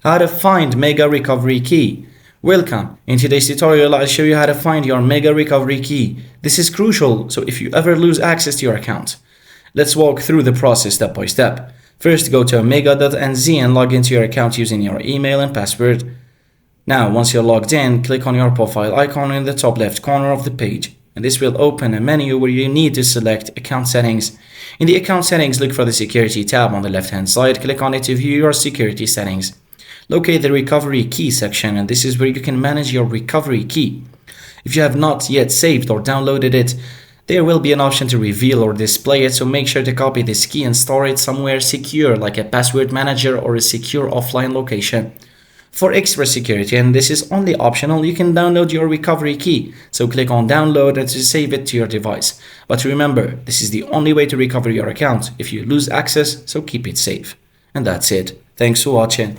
How to find Mega Recovery Key. Welcome. In today's tutorial, I'll show you how to find your Mega Recovery Key. This is crucial, so if you ever lose access to your account. Let's walk through the process step by step. First, go to omega.nz and log into your account using your email and password. Now, once you're logged in, click on your profile icon in the top left corner of the page, and this will open a menu where you need to select Account Settings. In the Account Settings, look for the Security tab on the left-hand side. Click on it to view your security settings. Locate the Recovery Key section, and this is where you can manage your recovery key. If you have not yet saved or downloaded it, there will be an option to reveal or display it, so make sure to copy this key and store it somewhere secure like a password manager or a secure offline location. For extra security, and this is only optional, you can download your recovery key, so click on download and to save it to your device. But remember, this is the only way to recover your account if you lose access, so keep it safe. And that's it. Thanks for watching.